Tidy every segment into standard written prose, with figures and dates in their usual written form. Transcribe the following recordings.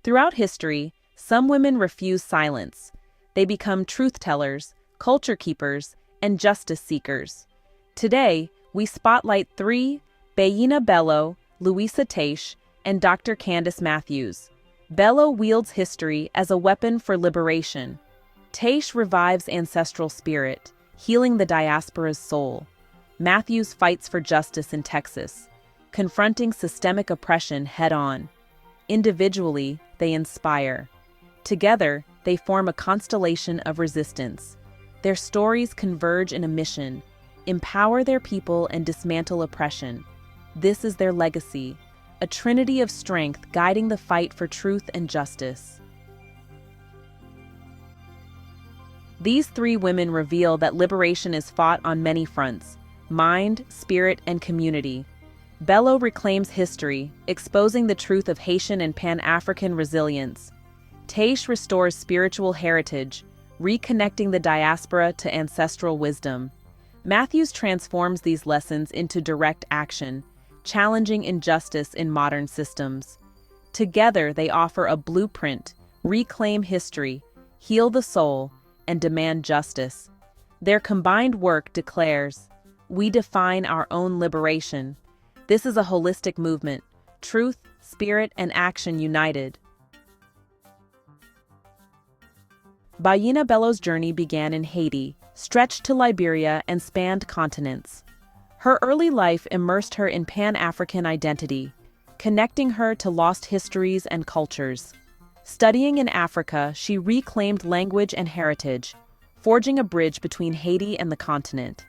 Throughout history, some women refuse silence. They become truth-tellers, culture keepers, and justice seekers. Today, we spotlight three: Bayyinah Bello, Luisah Teish, and Dr. Candice Matthews. Bello wields history as a weapon for liberation. Teish revives ancestral spirit, healing the diaspora's soul. Matthews fights for justice in Texas, confronting systemic oppression head-on. Individually, they inspire. Together, they form a constellation of resistance. Their stories converge in a mission: empower their people and dismantle oppression. This is their legacy, a trinity of strength guiding the fight for truth and justice. These three women reveal that liberation is fought on many fronts: mind, spirit, and community. Bello reclaims history, exposing the truth of Haitian and Pan-African resilience. Teish restores spiritual heritage, reconnecting the diaspora to ancestral wisdom. Matthews transforms these lessons into direct action, challenging injustice in modern systems. Together, they offer a blueprint: reclaim history, heal the soul, and demand justice. Their combined work declares, "We define our own liberation." This is a holistic movement: truth, spirit, and action united. Bayyinah Bello's journey began in Haiti, stretched to Liberia, and spanned continents. Her early life immersed her in Pan-African identity, connecting her to lost histories and cultures. Studying in Africa, she reclaimed language and heritage, forging a bridge between Haiti and the continent.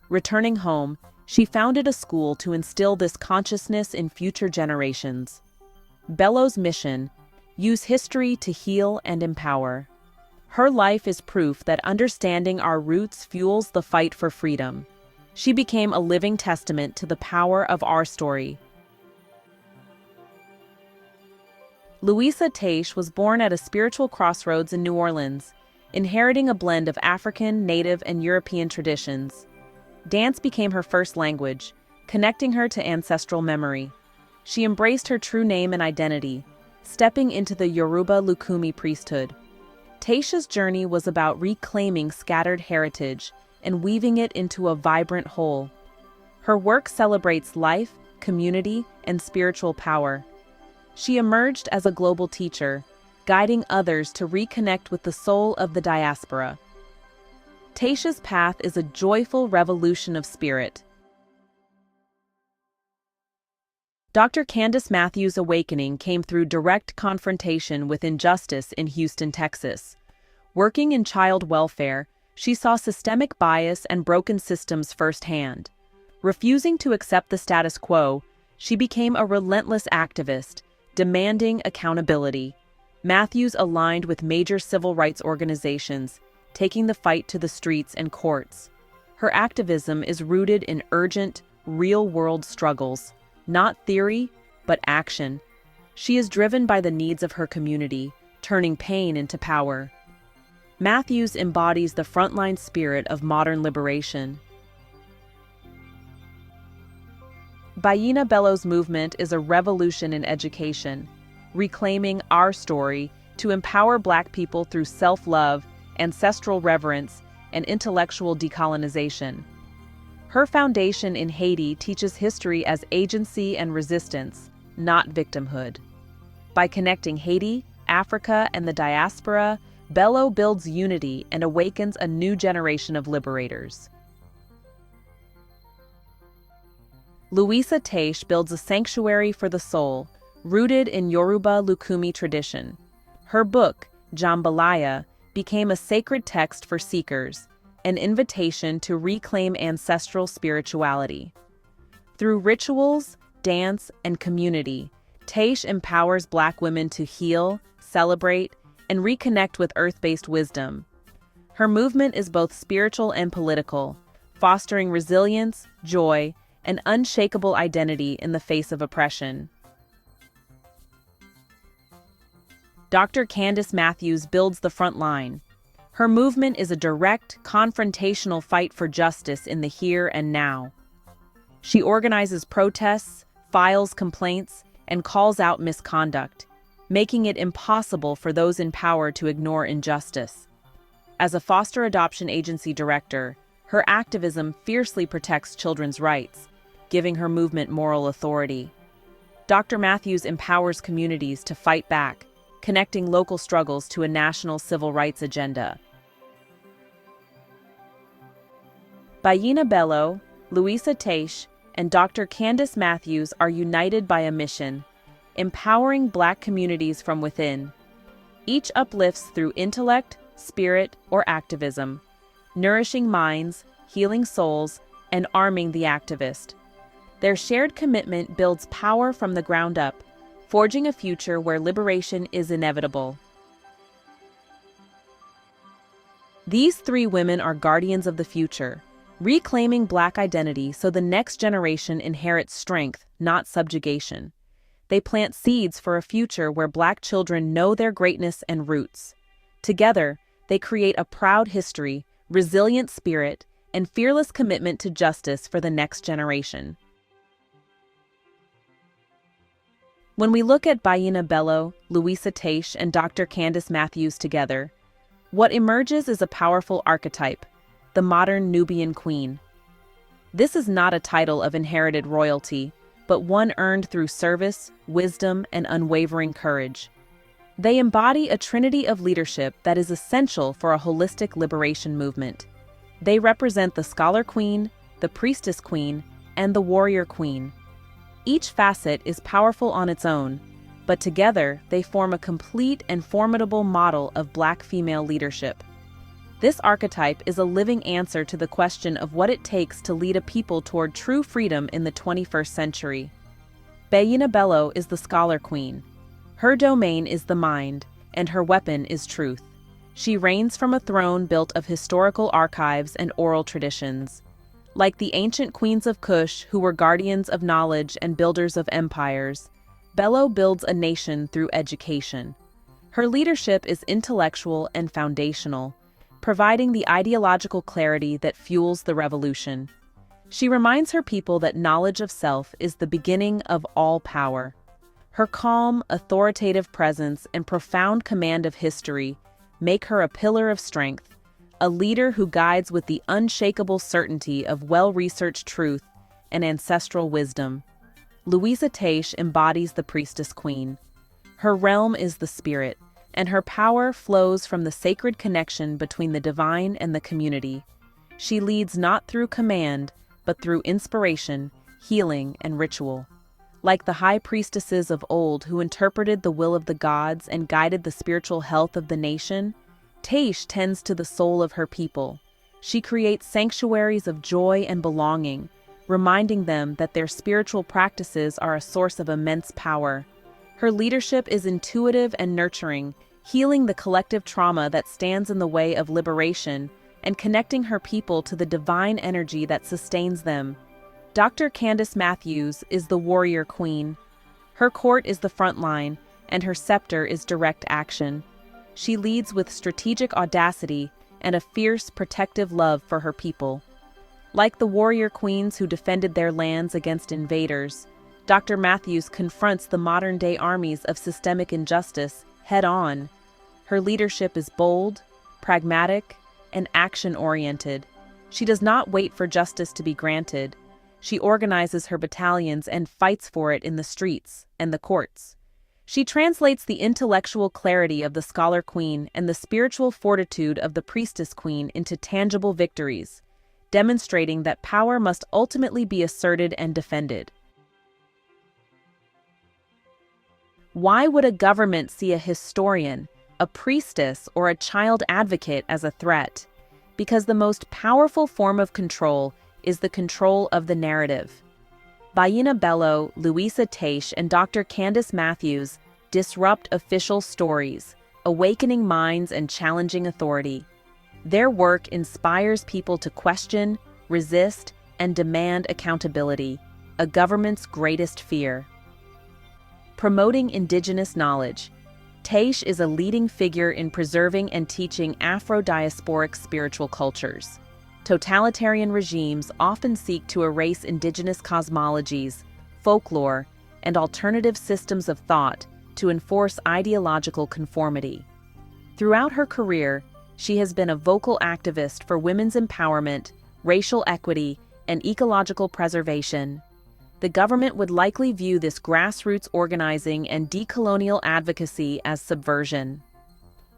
Returning home, she founded a school to instill this consciousness in future generations. Bello's mission: use history to heal and empower. Her life is proof that understanding our roots fuels the fight for freedom. She became a living testament to the power of our story. Luisah Teish was born at a spiritual crossroads in New Orleans, inheriting a blend of African, Native, and European traditions. Dance became her first language, connecting her to ancestral memory. She embraced her true name and identity, stepping into the Yoruba Lukumi priesthood. Teish's journey was about reclaiming scattered heritage and weaving it into a vibrant whole. Her work celebrates life, community, and spiritual power. She emerged as a global teacher, guiding others to reconnect with the soul of the diaspora. Teish's path is a joyful revolution of spirit. Dr. Candice Matthews' awakening came through direct confrontation with injustice in Houston, Texas. Working in child welfare, she saw systemic bias and broken systems firsthand. Refusing to accept the status quo, she became a relentless activist, demanding accountability. Matthews aligned with major civil rights organizations, taking the fight to the streets and courts. Her activism is rooted in urgent, real-world struggles, not theory, but action. She is driven by the needs of her community, turning pain into power. Matthews embodies the frontline spirit of modern liberation. Bayyinah Bello's movement is a revolution in education, reclaiming our story to empower Black people through self-love, ancestral reverence, and intellectual decolonization. Her foundation in Haiti teaches history as agency and resistance, not victimhood. By connecting Haiti, Africa, and the diaspora, Bello builds unity and awakens a new generation of liberators. Luisah Teish builds a sanctuary for the soul, rooted in Yoruba Lukumi tradition. Her book, Jambalaya, became a sacred text for seekers, an invitation to reclaim ancestral spirituality. Through rituals, dance, and community, Teish empowers Black women to heal, celebrate, and reconnect with earth-based wisdom. Her movement is both spiritual and political, fostering resilience, joy, and unshakable identity in the face of oppression. Dr. Candice Matthews builds the front line. Her movement is a direct, confrontational fight for justice in the here and now. She organizes protests, files complaints, and calls out misconduct, making it impossible for those in power to ignore injustice. As a foster adoption agency director, her activism fiercely protects children's rights, giving her movement moral authority. Dr. Matthews empowers communities to fight back, connecting local struggles to a national civil rights agenda. Bayyinah Bello, Luisah Teish, and Dr. Candice Matthews are united by a mission: empowering Black communities from within. Each uplifts through intellect, spirit, or activism, nourishing minds, healing souls, and arming the activist. Their shared commitment builds power from the ground up, forging a future where liberation is inevitable. These three women are guardians of the future, reclaiming Black identity so the next generation inherits strength, not subjugation. They plant seeds for a future where Black children know their greatness and roots. Together, they create a proud history, resilient spirit, and fearless commitment to justice for the next generation. When we look at Bayyinah Bello, Luisah Teish, and Dr. Candice Matthews together, what emerges is a powerful archetype: the modern Nubian queen. This is not a title of inherited royalty, but one earned through service, wisdom, and unwavering courage. They embody a trinity of leadership that is essential for a holistic liberation movement. They represent the scholar queen, the priestess queen, and the warrior queen. Each facet is powerful on its own, but together they form a complete and formidable model of Black female leadership. This archetype is a living answer to the question of what it takes to lead a people toward true freedom in the 21st century. Bayyinah Bello is the scholar queen. Her domain is the mind, and her weapon is truth. She reigns from a throne built of historical archives and oral traditions. Like the ancient queens of Kush, who were guardians of knowledge and builders of empires, Bello builds a nation through education. Her leadership is intellectual and foundational, providing the ideological clarity that fuels the revolution. She reminds her people that knowledge of self is the beginning of all power. Her calm, authoritative presence and profound command of history make her a pillar of strength, a leader who guides with the unshakable certainty of well-researched truth and ancestral wisdom. Luisah Teish embodies the priestess queen. Her realm is the spirit, and her power flows from the sacred connection between the divine and the community. She leads not through command, but through inspiration, healing, and ritual. Like the high priestesses of old who interpreted the will of the gods and guided the spiritual health of the nation, Teish tends to the soul of her people. She creates sanctuaries of joy and belonging, reminding them that their spiritual practices are a source of immense power. Her leadership is intuitive and nurturing, healing the collective trauma that stands in the way of liberation and connecting her people to the divine energy that sustains them. Dr. Candice Matthews is the warrior queen. Her court is the front line, and her scepter is direct action. She leads with strategic audacity and a fierce, protective love for her people. Like the warrior queens who defended their lands against invaders, Dr. Matthews confronts the modern-day armies of systemic injustice head-on. Her leadership is bold, pragmatic, and action-oriented. She does not wait for justice to be granted. She organizes her battalions and fights for it in the streets and the courts. She translates the intellectual clarity of the scholar queen and the spiritual fortitude of the priestess queen into tangible victories, demonstrating that power must ultimately be asserted and defended. Why would a government see a historian, a priestess, or a child advocate as a threat? Because the most powerful form of control is the control of the narrative. Bayyinah Bello, Luisah Teish, and Dr. Candice Matthews disrupt official stories, awakening minds and challenging authority. Their work inspires people to question, resist, and demand accountability, a government's greatest fear. Promoting indigenous knowledge. Teish is a leading figure in preserving and teaching Afro-diasporic spiritual cultures. Totalitarian regimes often seek to erase indigenous cosmologies, folklore, and alternative systems of thought, to enforce ideological conformity. Throughout her career, she has been a vocal activist for women's empowerment, racial equity, and ecological preservation. The government would likely view this grassroots organizing and decolonial advocacy as subversion.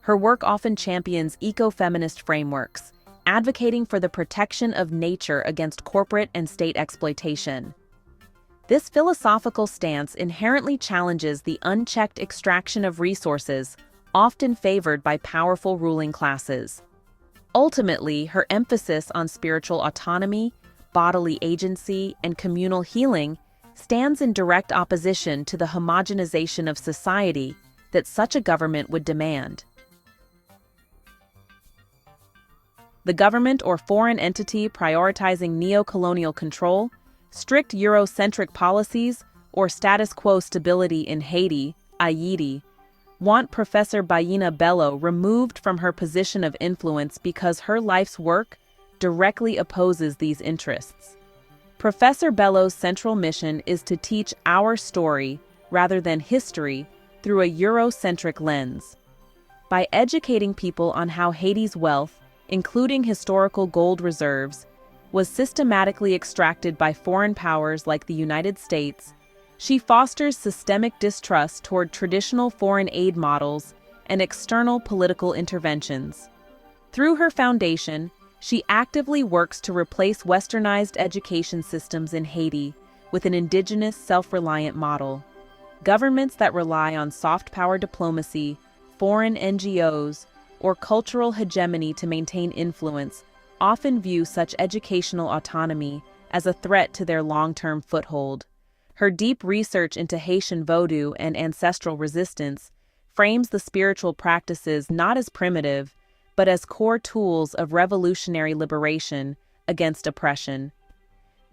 Her work often champions eco-feminist frameworks, advocating for the protection of nature against corporate and state exploitation. This philosophical stance inherently challenges the unchecked extraction of resources, often favored by powerful ruling classes. Ultimately, her emphasis on spiritual autonomy, bodily agency, and communal healing stands in direct opposition to the homogenization of society that such a government would demand. The government or foreign entity prioritizing neo-colonial control, strict Eurocentric policies, or status quo stability in Haiti, want Professor Bayyinah Bello removed from her position of influence because her life's work directly opposes these interests. Professor Bello's central mission is to teach our story, rather than history, through a Eurocentric lens. By educating people on how Haiti's wealth, including historical gold reserves, was systematically extracted by foreign powers like the United States, she fosters systemic distrust toward traditional foreign aid models and external political interventions. Through her foundation, she actively works to replace westernized education systems in Haiti with an indigenous, self-reliant model. Governments that rely on soft power diplomacy, foreign NGOs, or cultural hegemony to maintain influence often view such educational autonomy as a threat to their long-term foothold. Her deep research into Haitian voodoo and ancestral resistance frames the spiritual practices not as primitive, but as core tools of revolutionary liberation against oppression.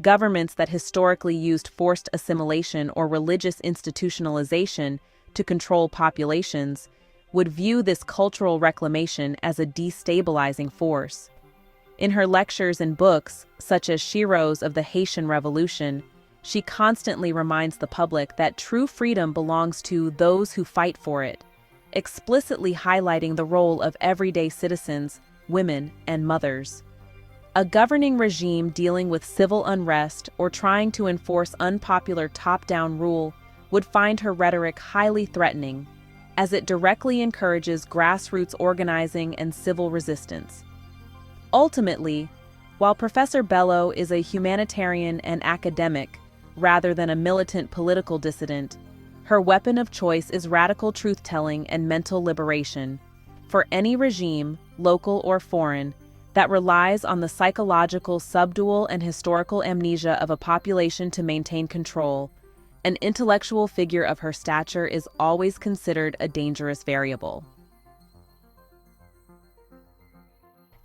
Governments that historically used forced assimilation or religious institutionalization to control populations would view this cultural reclamation as a destabilizing force. In her lectures and books, such as Shiro's of the Haitian Revolution, she constantly reminds the public that true freedom belongs to those who fight for it, explicitly highlighting the role of everyday citizens, women, and mothers. A governing regime dealing with civil unrest or trying to enforce unpopular top-down rule would find her rhetoric highly threatening, as it directly encourages grassroots organizing and civil resistance. Ultimately, while Professor Bello is a humanitarian and academic, rather than a militant political dissident, her weapon of choice is radical truth-telling and mental liberation. For any regime, local or foreign, that relies on the psychological subdual and historical amnesia of a population to maintain control, an intellectual figure of her stature is always considered a dangerous variable.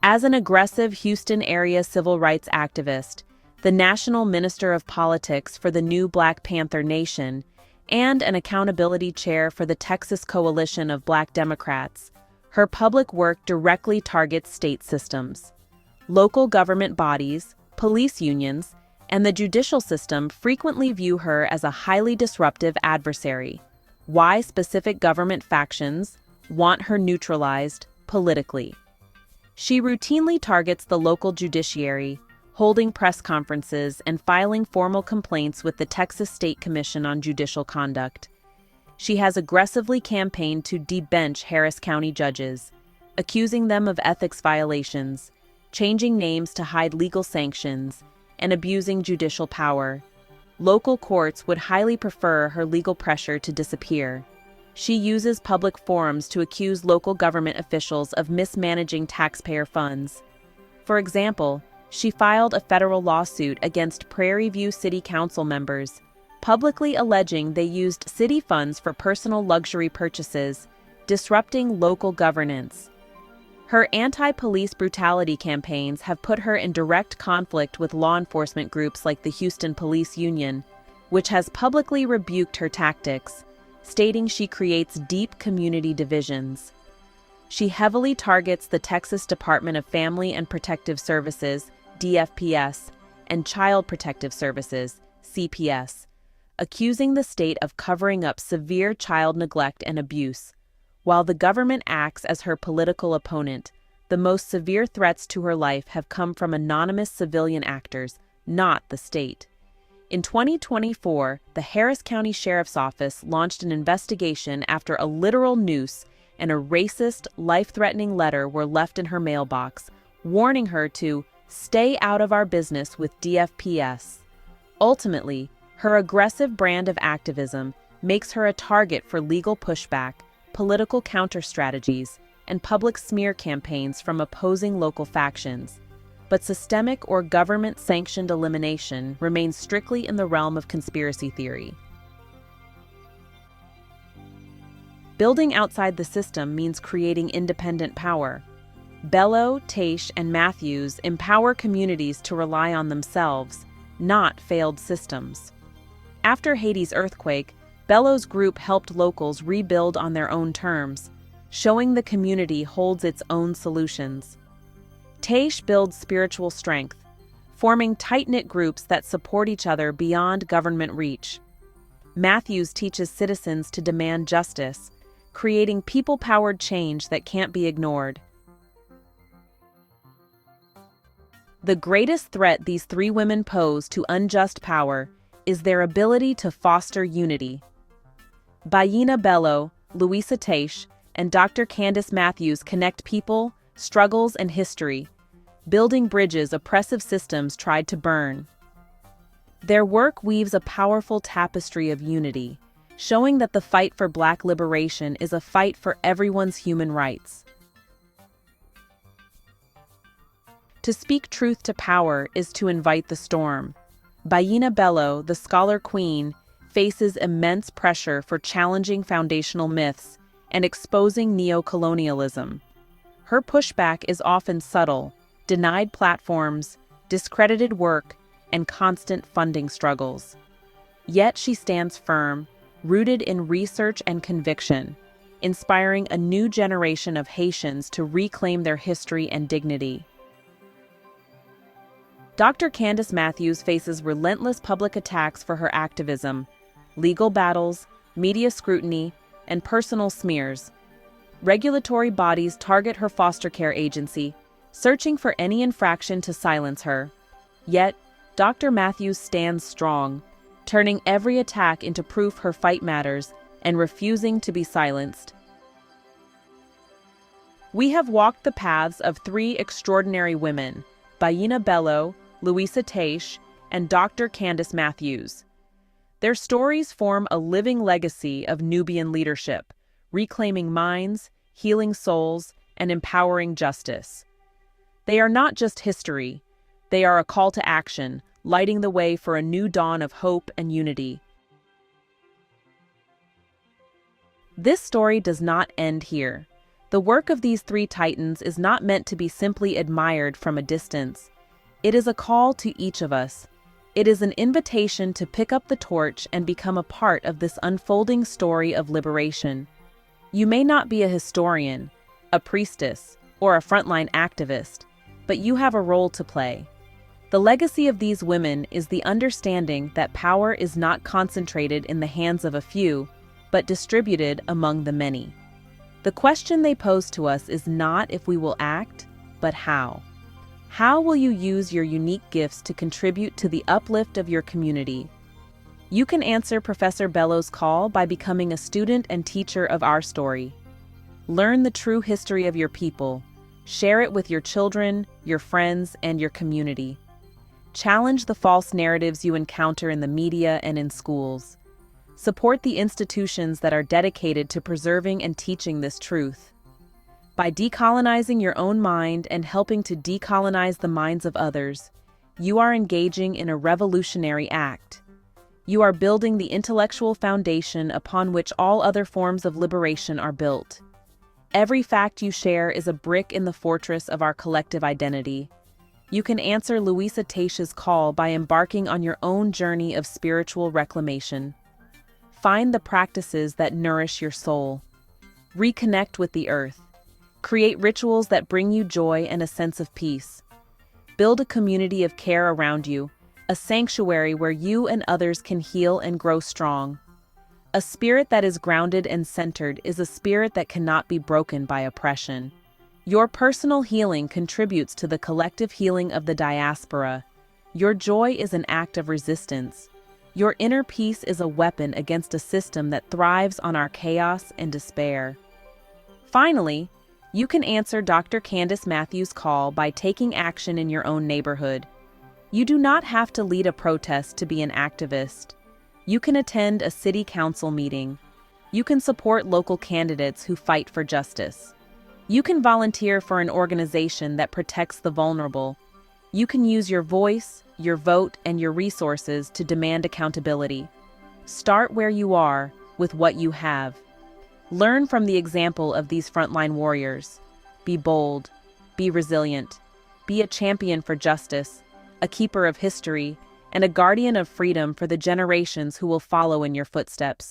As an aggressive Houston-area civil rights activist, the National Minister of Politics for the new Black Panther Nation, and an accountability chair for the Texas Coalition of Black Democrats, her public work directly targets state systems. Local government bodies, police unions, and the judicial system frequently view her as a highly disruptive adversary. Why specific government factions want her neutralized politically. She routinely targets the local judiciary, holding press conferences and filing formal complaints with the Texas State Commission on Judicial Conduct. She has aggressively campaigned to debench Harris County judges, accusing them of ethics violations, changing names to hide legal sanctions, and abusing judicial power. Local courts would highly prefer her legal pressure to disappear. She uses public forums to accuse local government officials of mismanaging taxpayer funds. For example, she filed a federal lawsuit against Prairie View City Council members, publicly alleging they used city funds for personal luxury purchases, disrupting local governance. Her anti-police brutality campaigns have put her in direct conflict with law enforcement groups like the Houston Police Union, which has publicly rebuked her tactics, stating she creates deep community divisions. She heavily targets the Texas Department of Family and Protective Services, DFPS, and Child Protective Services, CPS, accusing the state of covering up severe child neglect and abuse. While the government acts as her political opponent, the most severe threats to her life have come from anonymous civilian actors, not the state. In 2024, the Harris County Sheriff's Office launched an investigation after a literal noose and a racist, life-threatening letter were left in her mailbox, warning her to stay out of our business with DFPS. Ultimately, her aggressive brand of activism makes her a target for legal pushback, political counter-strategies, and public smear campaigns from opposing local factions. But systemic or government-sanctioned elimination remains strictly in the realm of conspiracy theory. Building outside the system means creating independent power. Bello, Teish, and Matthews empower communities to rely on themselves, not failed systems. After Haiti's earthquake, Bello's group helped locals rebuild on their own terms, showing the community holds its own solutions. Teish builds spiritual strength, forming tight-knit groups that support each other beyond government reach. Matthews teaches citizens to demand justice, creating people-powered change that can't be ignored. The greatest threat these three women pose to unjust power is their ability to foster unity. Bayyinah Bello, Luisah Teish, and Dr. Candice Matthews connect people, struggles, and history, building bridges oppressive systems tried to burn. Their work weaves a powerful tapestry of unity, showing that the fight for Black liberation is a fight for everyone's human rights. To speak truth to power is to invite the storm. Bayyinah Bello, the scholar queen, faces immense pressure for challenging foundational myths and exposing neo-colonialism. Her pushback is often subtle: denied platforms, discredited work, and constant funding struggles. Yet she stands firm, rooted in research and conviction, inspiring a new generation of Haitians to reclaim their history and dignity. Dr. Candice Matthews faces relentless public attacks for her activism, legal battles, media scrutiny, and personal smears. Regulatory bodies target her foster care agency, searching for any infraction to silence her. Yet, Dr. Matthews stands strong, turning every attack into proof her fight matters and refusing to be silenced. We have walked the paths of three extraordinary women: Bayyinah Bello, Luisah Teish, and Dr. Candice Matthews. Their stories form a living legacy of Nubian leadership, reclaiming minds, healing souls, and empowering justice. They are not just history, they are a call to action, lighting the way for a new dawn of hope and unity. This story does not end here. The work of these three titans is not meant to be simply admired from a distance. It is a call to each of us. It is an invitation to pick up the torch and become a part of this unfolding story of liberation. You may not be a historian, a priestess, or a frontline activist, but you have a role to play. The legacy of these women is the understanding that power is not concentrated in the hands of a few, but distributed among the many. The question they pose to us is not if we will act, but how. How will you use your unique gifts to contribute to the uplift of your community? You can answer Professor Bello's call by becoming a student and teacher of our story. Learn the true history of your people. Share it with your children, your friends, and your community. Challenge the false narratives you encounter in the media and in schools. Support the institutions that are dedicated to preserving and teaching this truth. By decolonizing your own mind and helping to decolonize the minds of others, you are engaging in a revolutionary act. You are building the intellectual foundation upon which all other forms of liberation are built. Every fact you share is a brick in the fortress of our collective identity. You can answer Luisah Teish's call by embarking on your own journey of spiritual reclamation. Find the practices that nourish your soul. Reconnect with the earth. Create rituals that bring you joy and a sense of peace. Build a community of care around you, a sanctuary where you and others can heal and grow strong. A spirit that is grounded and centered is a spirit that cannot be broken by oppression. Your personal healing contributes to the collective healing of the diaspora. Your joy is an act of resistance. Your inner peace is a weapon against a system that thrives on our chaos and despair. Finally, you can answer Dr. Candice Matthews' call by taking action in your own neighborhood. You do not have to lead a protest to be an activist. You can attend a city council meeting. You can support local candidates who fight for justice. You can volunteer for an organization that protects the vulnerable. You can use your voice, your vote, and your resources to demand accountability. Start where you are, with what you have. Learn from the example of these frontline warriors. Be bold, be resilient, be a champion for justice, a keeper of history, and a guardian of freedom for the generations who will follow in your footsteps.